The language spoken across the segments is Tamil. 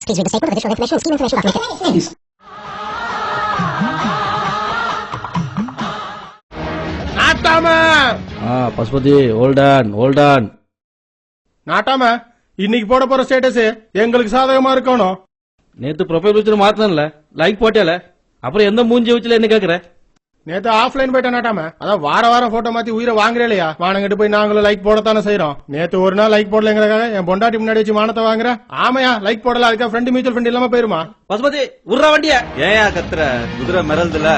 Please read the statement of additional information and scheme information document. Pasupathi ஓல்டான் நாட்டாம இன்னைக்கு போட போற ஸ்டேட்டஸ் எங்களுக்கு சாதகமா இருக்கணும். நேத்து ப்ரொஃபைல் வச்சு மாத்தினல லைக் போட்டேல, அப்புறம் எந்த மூஞ்சி வச்சுல என்ன கேக்குற? நேத்து ஆஃப்லைன் போயிட்டேன் நாட்டாம. அதான் வாரம் போட்டோ மாத்தி உயிரை வாங்குறே இல்லையா? வானங்கிட்டு போய் நாங்களும் லைக் போடத்தானே செய்யறோம். நேத்து ஒரு நாள் லைக் போடலங்கிறக்காக என் பொண்டாட்டி முன்னாடி வச்சு மானத்தை வாங்குற. ஆமையா லைக் போடல, அதுக்காக ஃப்ரெண்ட் மியூச்சுவல் ஃபண்ட் இல்லாம போயிருமா? பசுபதி உர்ற வண்டிய ஏன் கத்துற? குதிரை மிரல்துல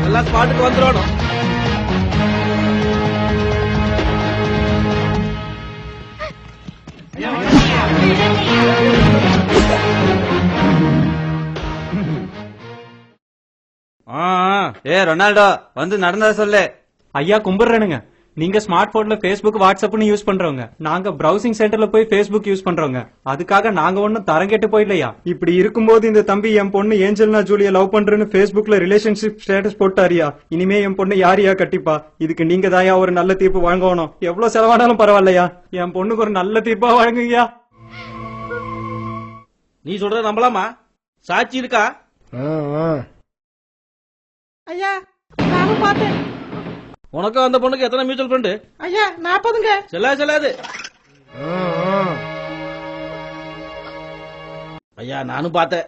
எல்லாம் ஸ்பாட்டுக்கு வந்துடணும். ரொனால்டோ வந்து நடந்தா சொல்லு. ஐயா கும்பிடுறேனுங்க. நீங்க ஸ்மார்ட் போன்ல பேஸ்புக் வாட்ஸ்அப்னு யூஸ் பண்றவங்க, நாங்க பிரவுசிங் சென்டர்ல போய் பேஸ்புக் யூஸ் பண்றவங்க. அதுக்காக நாங்க ஒன்னும் தரம் கெட்டு போயிடலையா? இப்படி இருக்கும்போது இந்த தம்பி என் பொண்ணு ஏஞ்சல்னா ஜூலியா லவ் பண்றேன்னு பேஸ்புக்ல ரிலேஷன்ஷிப் ஸ்டேட்டஸ் போட்டாரியா. இனிமே என் பொண்ணு யாரையா கட்டிப்பா? இதுக்கு நீங்க தாயா ஒரு நல்ல தீர்ப்பு வழங்கணும். எவ்வளவு செலவானாலும் பரவாயில்லையா, என் பொண்ணுக்கு ஒரு நல்ல தீர்ப்பா வழங்குங்கயா. நீ சொல்றத நம்பலாமா? சாட்சி இருக்கா? ஐயா நானும் பார்த்தேன். உனக்கும் அந்த பொண்ணுக்கு எத்தனை மியூச்சுவல் ஃபண்ட்? ஐயா 40ங்க. செல்லாது. ஐயா நானும் பார்த்தேன்.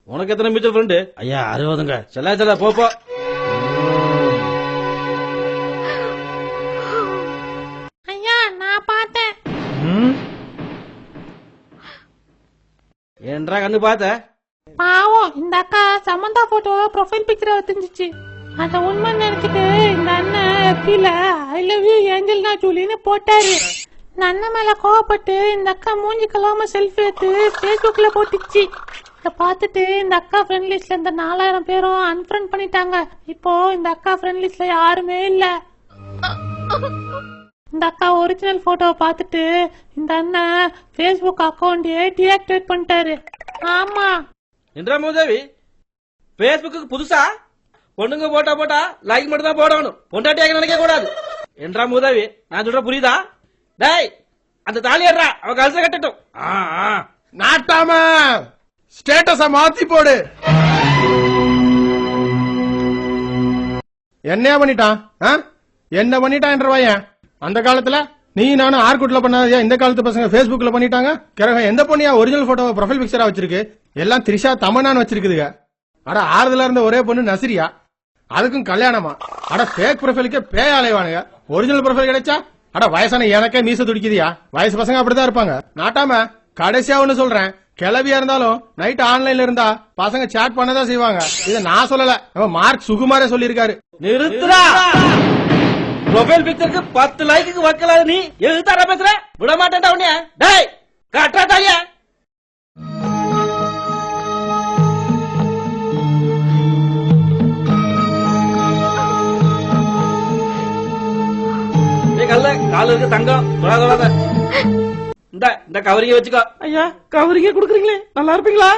உனக்கு எத்தனை மியூச்சுவல் ஃபண்ட்? ஐயா 60ங்க. செல்லா போ. ஐயா நான் பார்த்தேன். ஏன்றா கண்ணு பார்த்த? பாவம் இந்த அக்கா சமந்தா போட்டோ ப்ரொஃபைல் பிக்சரை வச்சுருந்துச்சு. அத உண்மை நினைச்சிட்டு இந்த அண்ணன் கீழே ஐ லவ் யூ ஏஞ்சல்னா ஜூலின்னு போட்டாரு. இந்த அண்ணன் மேல கோவப்பட்டு இந்த அக்கா மூஞ்சி கலாம செல்ஃபி எடுத்து பேஸ்புக்ல போட்டுச்சு. இத பார்த்துட்டு இந்த அக்கா ஃப்ரெண்ட் லிஸ்ட்ல இந்த 4000 பேரும் அன்ஃப்ரெண்ட் பண்ணிட்டாங்க. இப்போ இந்த அக்கா ஃப்ரெண்ட் லிஸ்ட்ல யாருமே இல்ல. இந்த அக்கா ஒரிஜினல் போட்டோவை பார்த்துட்டு இந்த அண்ணன் பேஸ்புக் அக்கௌண்ட் டீஆக்டிவேட் பண்ணிட்டாரு. ஆமா என்றா மூதேவி, பேஸ்புக்கு புதுசா பொண்ணுங்க போட்டா லைக் மட்டும் தான் போடணும், பொண்டாட்டியாக நினைக்க கூடாது. என்றா மூதேவி நான் சொல்ற புரியுதா? டேய் அந்த தாலியறா அவ கழுத்தை கட்டட்டும். நாட்டாம ஸ்டேட்டஸ மாத்தி போடு. என்ன பண்ணிட்டான் என்ற பையன்? அந்த காலத்துல நீ நானும் ஆர்குட்ல பண்ணாதயா, இந்த காலத்து பசங்க பேஸ்புக்ல பண்ணிட்டாங்க. கிரகம் எந்த பொண்ணியா ஒரிஜினல் போட்டோ ப்ரொஃபைல் பிக்சரா வச்சிருக்கு? எல்லாம் திரிஷா தமன்னான்னு வச்சிருக்குதுங்க. அட ஆறுதலா இருந்த ஒரே பொண்ணு நசிரியா, அதுக்கும் கல்யாணமா? அட பேக் ப்ரொஃபைலுக்கே பேய் அலைவானுங்க. ஒரிஜினல் ப்ரொஃபைல் கிடைச்சா அட வயசான எனக்கே மீச துடிக்குதியா. வயசு பசங்க அப்படிதான் இருப்பாங்க. நாட்டாம கடைசியா ஒண்ணு சொல்றேன், கிளவியா இருந்தாலும் நைட் ஆன்லைன்ல இருந்தா பசங்க சாட் பண்ணதான் செய்வாங்க. இத நான் சொல்லல, மார்க் சுகுமாரே சொல்லிருக்காரு. நிறுத்துறா. ப்ரொஃபைல் பிக்சருக்கு 10 லைக்கு வைக்கலாது, நீ எழுத்தார பேசுற? விட மாட்டேன்டா உன்னைய. டேய் கட்டா தாலியா. கால இருக்கு தங்கம், தொடாத. இந்த கவரிங்க வச்சுக்கோ. ஐயா கவரிங்க குடுக்குறீங்களே, நல்லா இருப்பீங்களா?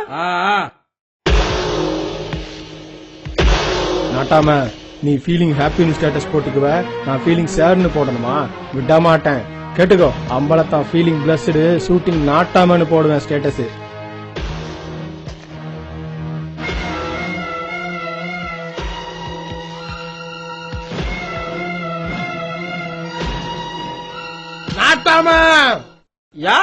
நாட்டாம நீ ஃபீலிங் ஹாப்பின்னு ஸ்டேட்டஸ் போட்டுக்குவ, நான் ஃபீலிங் சேட்னு போடணுமா? விட மாட்டேன். கேட்டுக்கோ, அம்பலத்தான் ஃபீலிங் பிளஸ்டு ஷூட்டிங் நாட்டாமன்னு போடுவேன் ஸ்டேட்டஸ். நாட்டாம யா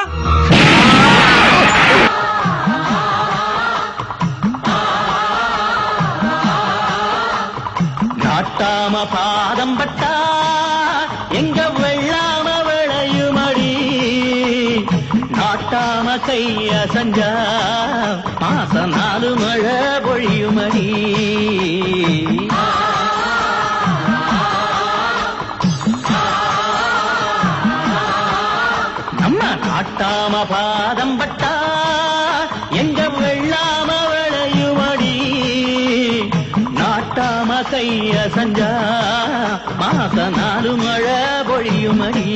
நாட்டாம பாதம் பட்டா எங்க வெள்ளாம விளையுமடி, நாட்டாம கைய சஞ்சா மாச 4 மழை பொழியுமடி. நம்ம நாட்டாம பாதம் பட்டா எங்க வெள்ளாம விளையுமடி, நாட்டாம கைய சஞ்சா மாச 4 மழை பொழியுமடி.